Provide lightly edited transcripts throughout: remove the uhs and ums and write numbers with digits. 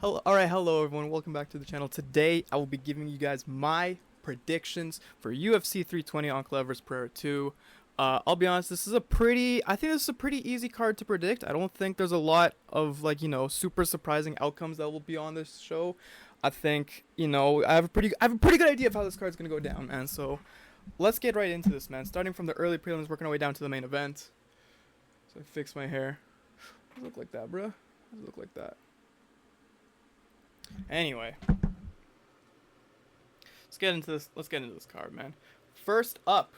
Hello everyone, welcome back to the channel. Today I will be giving you guys my predictions for UFC 320 Ankaleav vs Pereira 2. I'll be honest, I think this is a pretty easy card to predict. I don't think there's a lot of super surprising outcomes that will be on this show. I think, I have a pretty good idea of how this card's gonna go down, man. So let's get right into this, man. Starting from the early prelims, working our way down to the main event. So I fix my hair. Does it look like that, bruh? Does it look like that? Anyway, let's get into this card, man. First up,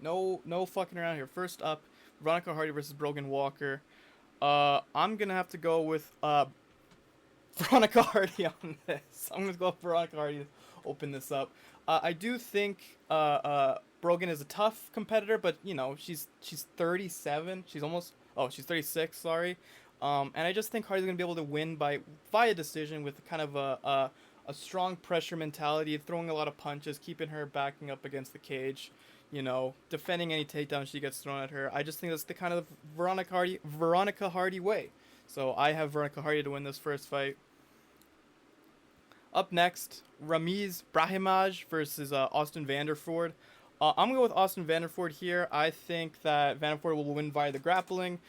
no fucking around here. First up, Veronica Hardy versus Brogan Walker. I'm gonna have to go with Veronica Hardy on this. I'm gonna go with Veronica Hardy to open this up. I do think Brogan is a tough competitor, but she's 37. She's 36. Sorry. And I just think Hardy's going to be able to win via decision with kind of a strong pressure mentality, throwing a lot of punches, keeping her backing up against the cage, defending any takedown she gets thrown at her. I just think that's the kind of Veronica Hardy way. So I have Veronica Hardy to win this first fight. Up next, Brahimaj versus Austin Vanderford. I'm going to go with Austin Vanderford here. I think that Vanderford will win via the grappling.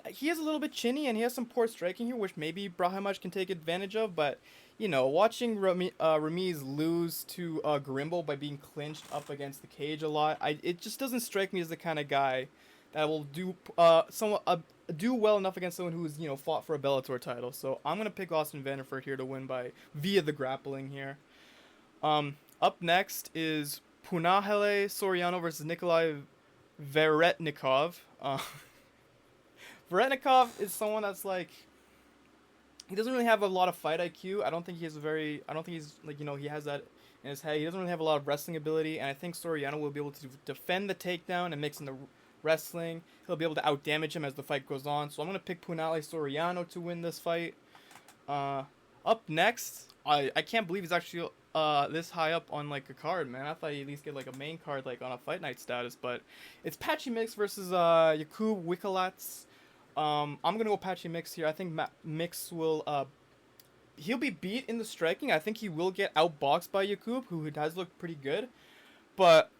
He is a little bit chinny and he has some poor striking here, which maybe Brahimaj can take advantage of. But, watching Ramiz lose to Garimbo by being clinched up against the cage a lot, it just doesn't strike me as the kind of guy that will do well enough against someone who's fought for a Bellator title. So I'm gonna pick Austin Vanderford here to win via the grappling here. Up next is Punahele Soriano versus Nikolai Veretennikov. Veretennikov is someone that's he doesn't really have a lot of fight IQ. I don't think he's he has that in his head. He doesn't really have a lot of wrestling ability, and I think Soriano will be able to defend the takedown and mix in the wrestling. He'll be able to outdamage him as the fight goes on. So I'm gonna pick Punahele Soriano to win this fight. Up next, I can't believe he's actually this high up on a card, man. I thought he'd at least get a main card on a fight night status, but it's Patchy Mix versus Jakub Wiklacz. I'm gonna go Patchy Mix here. I think Mix will he'll be beat in the striking. I think he will get outboxed by Jakub, who does look pretty good, but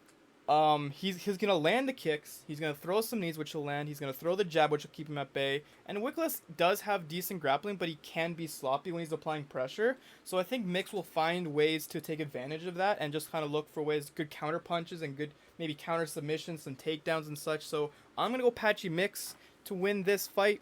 he's gonna land the kicks. He's gonna throw some knees, which will land. He's gonna throw the jab, which will keep him at bay. And Wiklacz does have decent grappling, but he can be sloppy when he's applying pressure. So I think Mix will find ways to take advantage of that and just kind of look for good counter punches and good maybe counter submissions and takedowns and such. So I'm gonna go Patchy Mix to win this fight.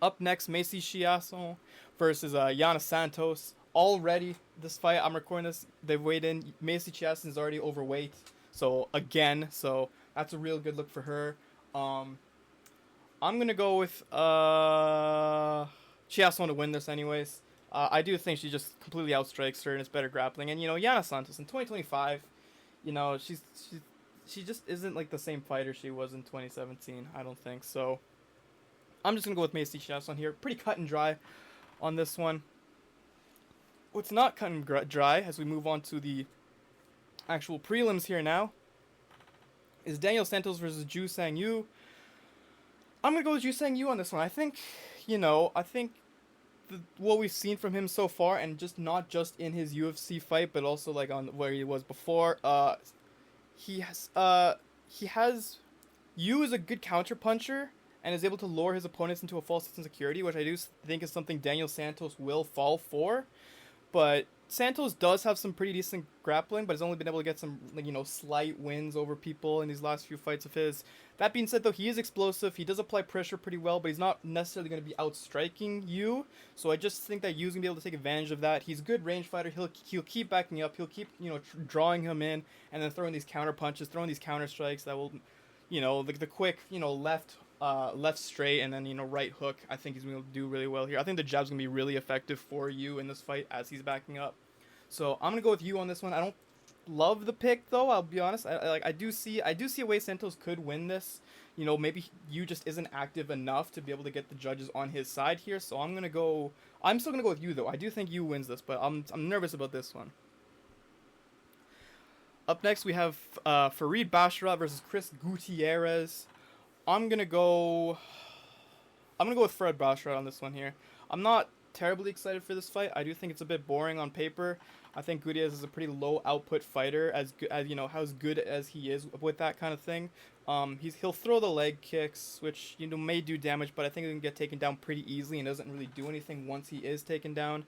Up next, Macy Chiasson versus Yana Santos. Already, this fight, I'm recording this, they've weighed in. Macy Chiasson is already overweight. So that's a real good look for her. I'm going to go with Chiasson to win this anyways. I do think she just completely outstrikes her and it's better grappling. And, Yana Santos in 2025, she just isn't the same fighter she was in 2017, I don't think. So I'm just going to go with Macy Chiasson here. Pretty cut and dry on this one. What's not cut and dry, as we move on to the actual prelims here now, is Daniel Santos versus Ju Sang Yu. I'm going to go with Ju Sang Yu on this one. I think, what we've seen from him so far, and not just in his UFC fight, but also on where he was before, Yu is a good counter puncher and is able to lure his opponents into a false sense of security, which I do think is something Daniel Santos will fall for. But Santos does have some pretty decent grappling, but has only been able to get some slight wins over people in these last few fights of his. That being said, though, he is explosive. He does apply pressure pretty well, but he's not necessarily going to be outstriking Yu. So I just think that Yu's going to be able to take advantage of that. He's a good range fighter. He'll keep backing up. He'll keep drawing him in and then throwing these counter punches, throwing these counter strikes that will the quick left straight and then right hook. I think he's going to do really well here. I think the jab's going to be really effective for Yu in this fight as he's backing up. So I'm going to go with Yu on this one. I don't love the pick though, I'll be honest. I do see a way Santos could win this. Maybe Yu just isn't active enough to be able to get the judges on his side here. So I'm still going to go with Yu though. I do think Yu wins this, but I'm nervous about this one. Up next we have Farid Basharat versus Chris Gutierrez. I'm gonna go with Fred Basharat on this one here. I'm not terribly excited for this fight. I do think it's a bit boring on paper. I think Gutierrez is a pretty low output fighter, as good as as good as he is with that kind of thing. He'll throw the leg kicks, which may do damage, but I think he can get taken down pretty easily and doesn't really do anything once he is taken down.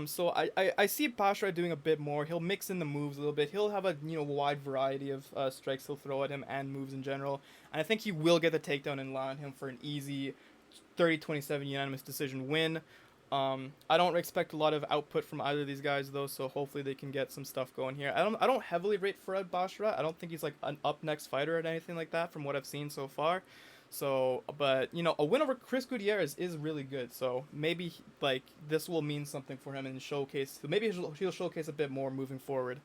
So I see Basharat doing a bit more. He'll mix in the moves a little bit. He'll have a wide variety of strikes he'll throw at him and moves in general. And I think he will get the takedown and land him for an easy 30-27 unanimous decision win. I don't expect a lot of output from either of these guys though, so hopefully they can get some stuff going here. I don't heavily rate Fred Basharat. I don't think he's like an up next fighter or anything like that from what I've seen so far. So, but a win over Chris Gutierrez is really good. So maybe like this will mean something for him and showcase. Maybe he'll showcase a bit more moving forward.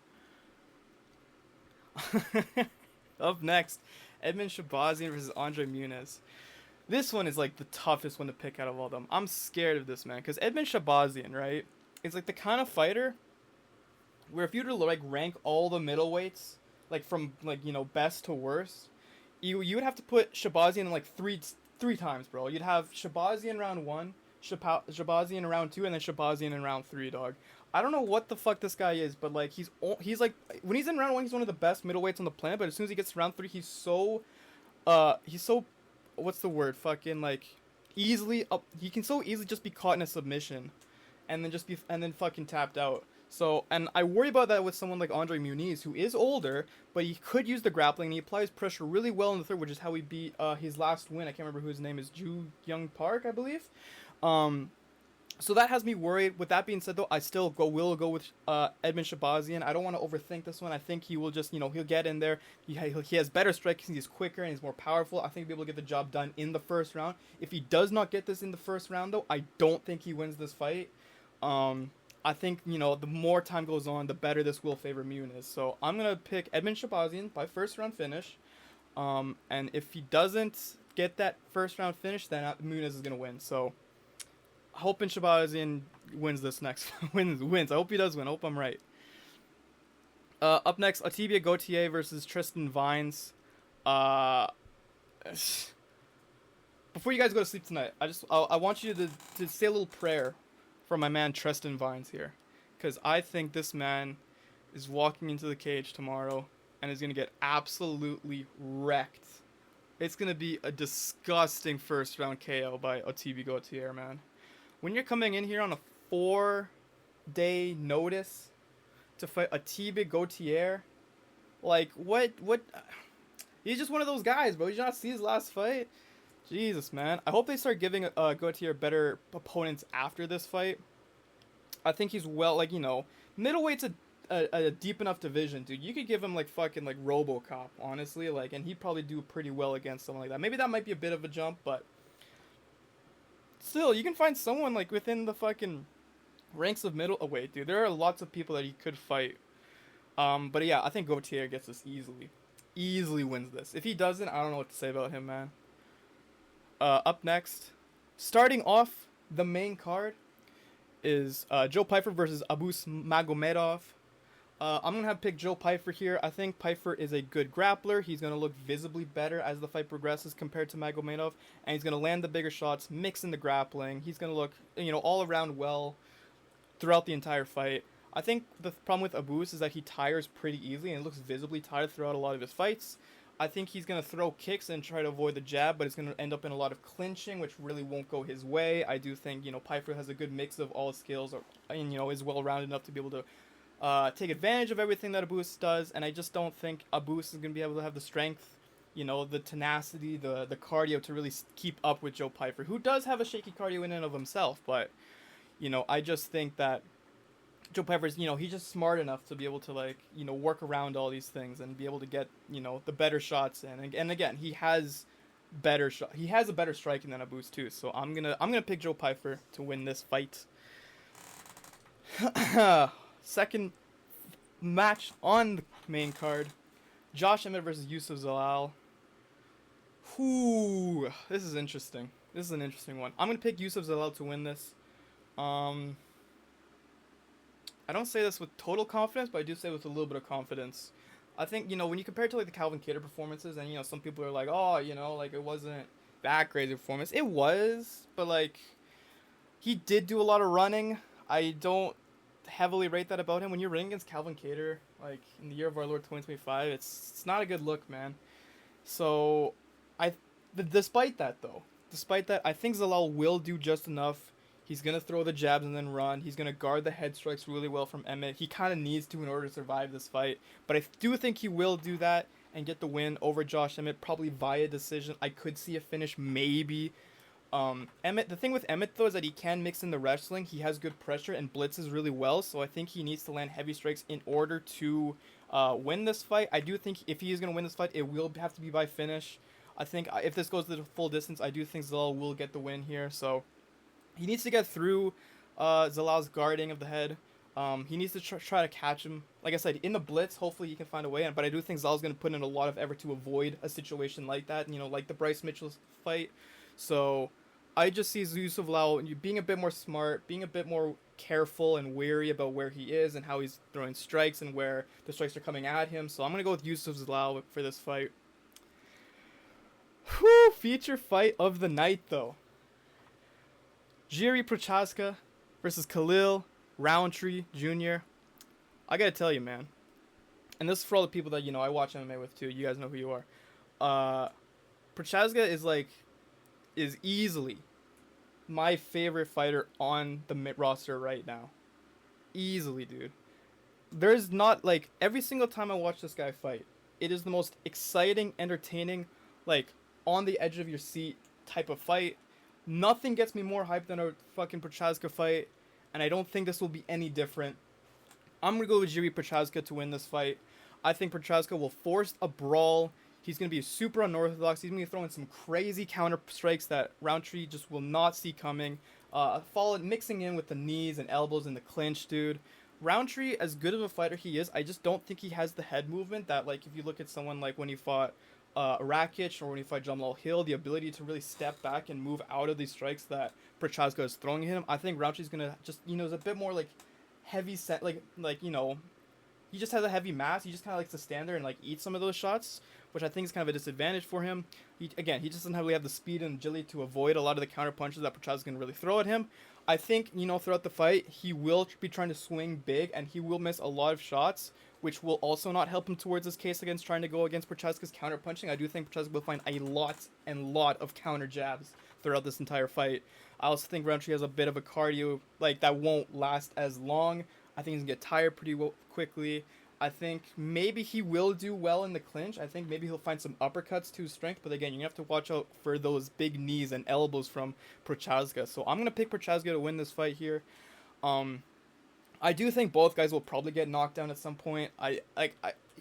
Up next, Edmund Shahbazyan versus Andre Muniz. This one is like the toughest one to pick out of all of them. I'm scared of this man because Edmund Shahbazyan, right, is like the kind of fighter where if you were to like rank all the middleweights like from like best to worst. You would have to put Shahbazyan in like three times, bro. You'd have Shahbazyan round 1, Shahbazyan in round 2, and then Shahbazyan in round 3, dog. I don't know what the fuck this guy is, but like he's like when he's in round 1, he's one of the best middleweights on the planet. But as soon as he gets to round 3, he's so what's the word? Fucking like easily up. He can so easily just be caught in a submission, and then fucking tapped out. So, and I worry about that with someone like Andre Muniz, who is older, but he could use the grappling, and he applies pressure really well in the third, which is how he beat his last win. I can't remember who his name is, Ju Young Park, I believe. So that has me worried. With that being said, though, I still will go with Edmund Shahbazyan. I don't want to overthink this one. I think he will just, he'll get in there. He has better striking, he's quicker, and he's more powerful. I think he'll be able to get the job done in the first round. If he does not get this in the first round, though, I don't think he wins this fight. I think, the more time goes on, the better this will favor Muniz. So I'm going to pick Edmund Shahbazyan by first round finish. And if he doesn't get that first round finish, then Muniz is going to win. So hoping Shahbazyan wins this next wins. I hope he does win. I hope I'm right. Up next, Atibia Gautier versus Tristan Vines. Before you guys go to sleep tonight, I want you to say a little prayer for my man Tristan Vines here, because I think this man is walking into the cage tomorrow and is going to get absolutely wrecked. It's going to be a disgusting first round KO by Atibia Gautier, man. When you're coming in here on a 4-day notice to fight Atibia Gautier, like what he's just one of those guys, bro. Did you not see his last fight? Jesus, man. I hope they start giving Gautier better opponents after this fight. I think he's middleweight's a deep enough division, dude. You could give him like fucking like RoboCop, honestly, and he'd probably do pretty well against someone like that. Maybe that might be a bit of a jump, but still, you can find someone like within the fucking ranks of middleweight, dude. There are lots of people that he could fight. But yeah, I think Gautier gets this easily wins this. If he doesn't, I don't know what to say about him, man. Up next, starting off the main card, is Joe Pyfer versus Abus Magomedov. I'm going to have picked Joe Pyfer here. I think Pyfer is a good grappler. He's going to look visibly better as the fight progresses compared to Magomedov, and he's going to land the bigger shots, mix in the grappling. He's going to look, all around well throughout the entire fight. I think the problem with Abus is that he tires pretty easily and looks visibly tired throughout a lot of his fights. I think he's going to throw kicks and try to avoid the jab, but it's going to end up in a lot of clinching, which really won't go his way. I do think, Pyfer has a good mix of all his skills, and, is well-rounded enough to be able to take advantage of everything that Abus does, and I just don't think Abus is going to be able to have the strength, the tenacity, the cardio to really keep up with Joe Pyfer, who does have a shaky cardio in and of himself, but, I just think that Joe Pyfer's, he's just smart enough to be able to work around all these things and be able to get, the better shots in. And again, he has a better striking than Abus too. So I'm gonna pick Joe Pyfer to win this fight. Second match on the main card, Josh Emmett versus Yusuf Zalal. Ooh, this is interesting. This is an interesting one. I'm gonna pick Yusuf Zalal to win this. I don't say this with total confidence, but I do say it with a little bit of confidence. I think, when you compare it to, the Calvin Kattar performances, and, some people are like, oh, it wasn't that crazy performance. It was, but, He did do a lot of running. I don't heavily rate that about him. When you're running against Calvin Kattar, like in the year of our Lord 2025, it's not a good look, man. So, I, despite that, I think Zalal will do just enough. He's gonna throw the jabs and then run. He's gonna guard the head strikes really well from Emmett. He kind of needs to in order to survive this fight. But I do think he will do that and get the win over Josh Emmett, probably via decision. I could see a finish, maybe. Emmett. The thing with Emmett though is that he can mix in the wrestling. He has good pressure and blitzes really well. So I think he needs to land heavy strikes in order to win this fight. I do think if he is gonna win this fight, it will have to be by finish. I think if this goes to the full distance, I do think Zalal will get the win here. So he needs to get through Zalal's guarding of the head. He needs to try to catch him. Like I said, in the blitz, hopefully he can find a way. But I do think Zalal's going to put in a lot of effort to avoid a situation like that, like the Bryce Mitchell fight. So I just see Yusuf Lau being a bit more smart, being a bit more careful and wary about where he is and how he's throwing strikes and where the strikes are coming at him. So I'm going to go with Yusuf Zalal for this fight. Whew, feature fight of the night, though. Jiří Prochazka versus Khalil Rountree Jr. I gotta tell you, man. And this is for all the people that, I watch MMA with, too. You guys know who you are. Prochazka is easily my favorite fighter on the roster right now. Easily, dude. There's not, every single time I watch this guy fight, it is the most exciting, entertaining, on the edge of your seat type of fight. Nothing gets me more hyped than a fucking Prochazka fight, and I don't think this will be any different. I'm going to go with Jiří Prochazka to win this fight. I think Prochazka will force a brawl. He's going to be super unorthodox. He's going to be throwing some crazy counter strikes that Rountree just will not see coming. Mixing in with the knees and elbows in the clinch, dude. Rountree, as good of a fighter he is, I just don't think he has the head movement that, if you look at someone like when he fought Rakic or when he fought Jamal Hill, the ability to really step back and move out of these strikes that Prochazka is throwing at him. I think Rountree's gonna just, is a bit more heavy set, he just has a heavy mass. He just kind of likes to stand there and eat some of those shots, which I think is kind of a disadvantage for him. He just doesn't really have the speed and agility to avoid a lot of the counter punches that Prochazka can really throw at him. I think, throughout the fight, he will be trying to swing big and he will miss a lot of shots, which will also not help him towards his case against trying to go against Prochazka's counter punching. I do think Prochazka will find a lot of counter jabs throughout this entire fight. I also think Rountree has a bit of a cardio that won't last as long. I think he's gonna get tired pretty quickly. I think maybe he will do well in the clinch. I think maybe he'll find some uppercuts to his strength. But again, you have to watch out for those big knees and elbows from Prochazka. So I'm gonna pick Prochazka to win this fight here. I do think both guys will probably get knocked down at some point.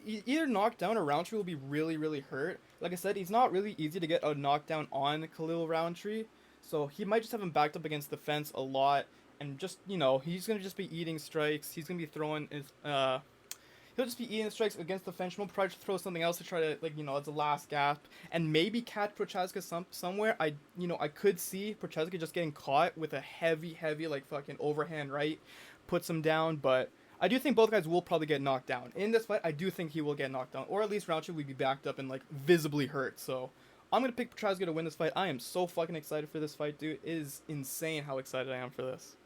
Either knocked down or Rountree will be really, really hurt. Like I said, he's not really easy to get a knockdown on Khalil Rountree. So he might just have him backed up against the fence a lot. And just, he's going to just be eating strikes. He's going to be throwing his, he'll just be eating strikes against the fence. He'll probably throw something else to try to, as a last gasp. And maybe catch Prochazka somewhere. I could see Prochazka just getting caught with a heavy, fucking overhand right. Puts him down, but I do think both guys will probably get knocked down. In this fight, I do think he will get knocked down. Or at least Rountree will be backed up and, visibly hurt. So I'm going to pick Prochazka to win this fight. I am so fucking excited for this fight, dude. It is insane how excited I am for this.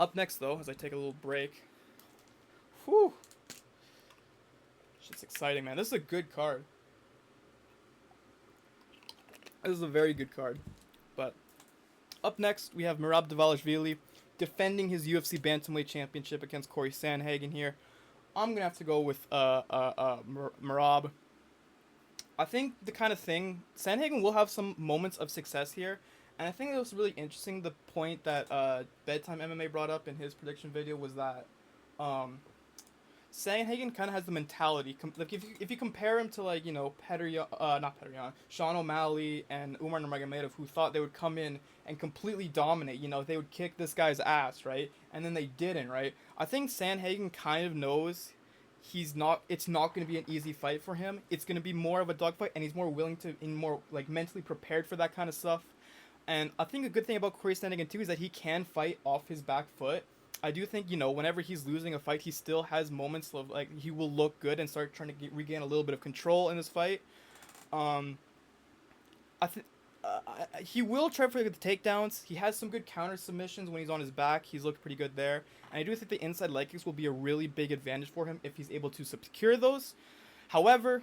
Up next, though, as I take a little break. Whew. Shit's exciting, man. This is a good card. This is a very good card. But up next, we have Merab Dvalishvili defending his UFC Bantamweight Championship against Corey Sandhagen here. I'm going to have to go with Merab. I think the kind of thing, Sandhagen will have some moments of success here. And I think it was really interesting, the point that Bedtime MMA brought up in his prediction video was that Sandhagen kind of has the mentality, if you compare him to Sean O'Malley and Umar Nurmagomedov, who thought they would come in and completely dominate, they would kick this guy's ass, right? And then they didn't, right? I think Sandhagen kind of knows it's not going to be an easy fight for him. It's going to be more of a dogfight, and he's more willing to, more mentally prepared for that kind of stuff. And I think a good thing about Corey Sandhagen, too, is that he can fight off his back foot. I do think, whenever he's losing a fight, he still has moments of, he will look good and start trying to regain a little bit of control in this fight. he will try for the takedowns. He has some good counter submissions when he's on his back. He's looked pretty good there. And I do think the inside leg kicks will be a really big advantage for him if he's able to secure those. However,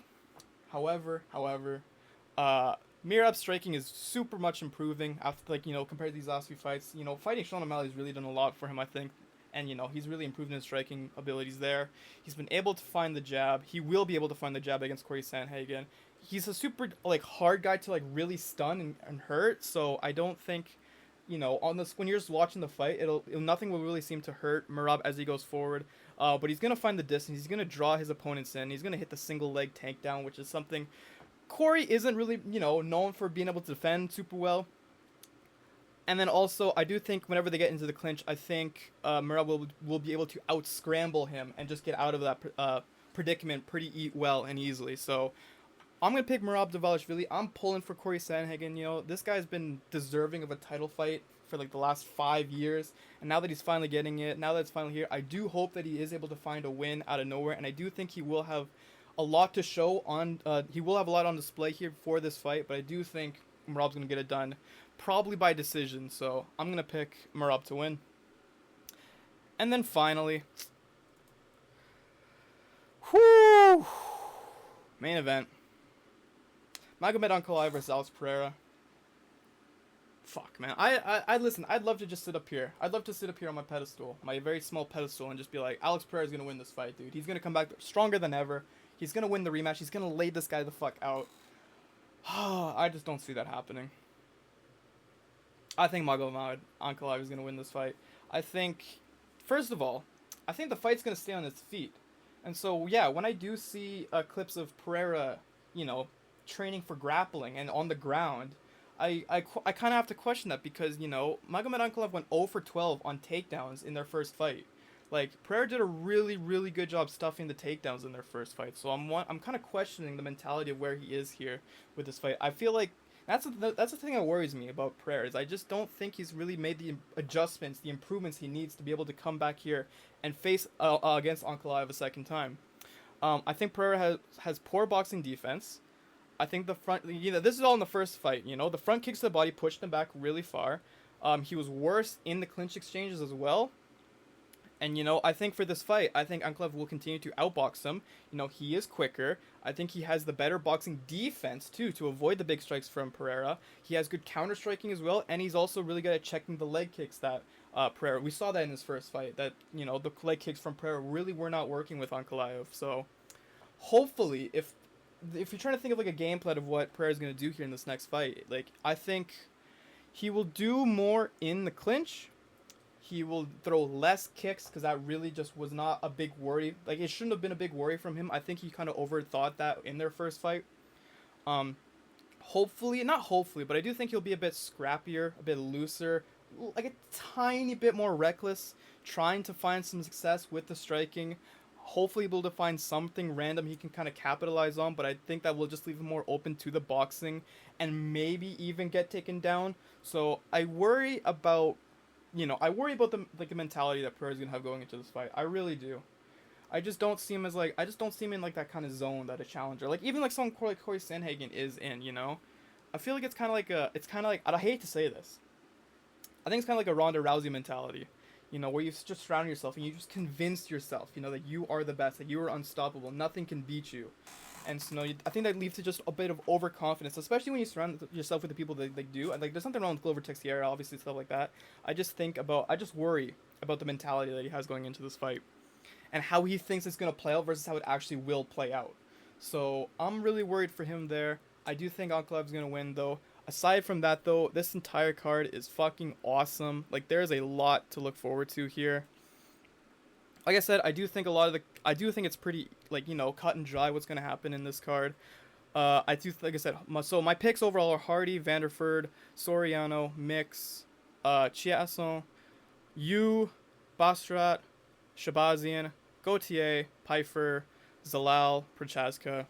Merab's striking is super much improving after, like, compared to these last few fights. Fighting Sean O'Malley's really done a lot for him, I think. And, he's really improved in his striking abilities there. He's been able to find the jab. He will be able to find the jab against Corey Sandhagen. He's a super, hard guy to, really stun and hurt. So I don't think, on this, when you're just watching the fight, nothing will really seem to hurt Merab as he goes forward. But he's going to find the distance. He's going to draw his opponents in. He's going to hit the single leg takedown, which is something Corey isn't really, known for being able to defend super well. And then also, I do think whenever they get into the clinch, I think Merab will be able to out-scramble him and just get out of that predicament pretty well and easily. So I'm going to pick Merab Dvalishvili. I'm pulling for Corey Sandhagen. This guy's been deserving of a title fight for the last 5 years. And now that he's finally getting it, now that it's finally here, I do hope that he is able to find a win out of nowhere. And I do think he will have a lot to show on, he will have a lot on display here for this fight. But I do think Merab's going to get it done. Probably by decision, so I'm going to pick Merab to win. And then finally, main event. Magomedov Ankaleav versus Alex Pereira. Fuck, man. I listen, I'd love to just sit up here. I'd love to sit up here on my pedestal, my very small pedestal, and just be like, Alex Pereira's going to win this fight, dude. He's going to come back stronger than ever. He's going to win the rematch. He's going to lay this guy the fuck out. I just don't see that happening. I think Magomedov Ankaleav is going to win this fight. I think, first of all, I think the fight's going to stay on its feet. And so, yeah, when I do see clips of Pereira, training for grappling and on the ground, I kind of have to question that because, Magomedov Ankaleav went 0 for 12 on takedowns in their first fight. Pereira did a really, really good job stuffing the takedowns in their first fight. So I'm kind of questioning the mentality of where he is here with this fight. I feel like that's the thing that worries me about Pereira is I just don't think he's really made the adjustments, the improvements he needs to be able to come back here and face against Ankaleav a second time. I think Pereira has poor boxing defense. I think the front, this is all in the first fight. The front kicks to the body pushed him back really far. He was worse in the clinch exchanges as well. And, I think for this fight, I think Ankaleav will continue to outbox him. He is quicker. I think he has the better boxing defense, too, to avoid the big strikes from Pereira. He has good counter-striking as well, and he's also really good at checking the leg kicks that Pereira... We saw that in his first fight, that, the leg kicks from Pereira really were not working with Ankaleav. So, hopefully, if you're trying to think of, a game plan of what Pereira's going to do here in this next fight, I think he will do more in the clinch. He will throw less kicks because that really just was not a big worry. It shouldn't have been a big worry from him. I think he kind of overthought that in their first fight. Hopefully, not hopefully, but I do think he'll be a bit scrappier, a bit looser, a tiny bit more reckless, trying to find some success with the striking. Hopefully able to find something random he can kind of capitalize on, but I think that will just leave him more open to the boxing and maybe even get taken down. So I worry about... the mentality that Pereira's gonna have going into this fight. I really do. I just don't see him as in that kind of zone that a challenger, even someone like Corey Sandhagen is in. I feel like it's kind of like I hate to say this. I think it's kind of like a Ronda Rousey mentality, where you just surround yourself and you just convince yourself, that you are the best, that you are unstoppable, nothing can beat you. And so, I think that leads to just a bit of overconfidence, especially when you surround yourself with the people that they do. And there's nothing wrong with Glover Teixeira, obviously, stuff like that. I just worry about the mentality that he has going into this fight, and how he thinks it's gonna play out versus how it actually will play out. So I'm really worried for him there. I do think Ankaleav's gonna win, though. Aside from that, though, this entire card is fucking awesome. There's a lot to look forward to here. Like I said, I do think it's pretty, cut and dry what's going to happen in this card. Like I said, so my picks overall are Hardy, Vanderford, Soriano, Mix, Chiasson, Basharat, Shahbazyan, Gautier, Pyfer, Zalal, Prochazka,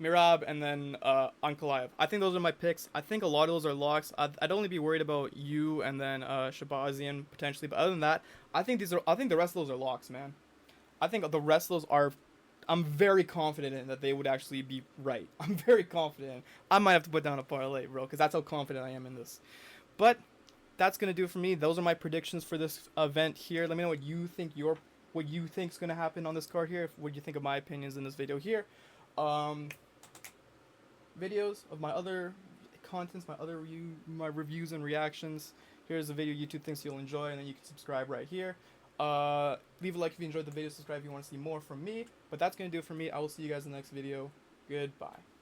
Merab, and then Ankaleav. I think those are my picks. I think a lot of those are locks. I'd only be worried about you and then Shahbazyan potentially, but other than that, I think the rest of those are locks, man. I think the rest of those are I'm very confident in that they would actually be right. I'm very confident. I might have to put down a parlay, bro, because that's how confident I am in this. But that's gonna do it for me. Those are my predictions for this event here. Let me know what you think is gonna happen on this card here. What you think of my opinions in this video here. Videos of my other contents, my reviews and reactions. Here's a video YouTube thinks you'll enjoy, and then you can subscribe right here. Leave a like if you enjoyed the video, subscribe if you want to see more from me. But that's going to do it for me. I will see you guys in the next video. Goodbye.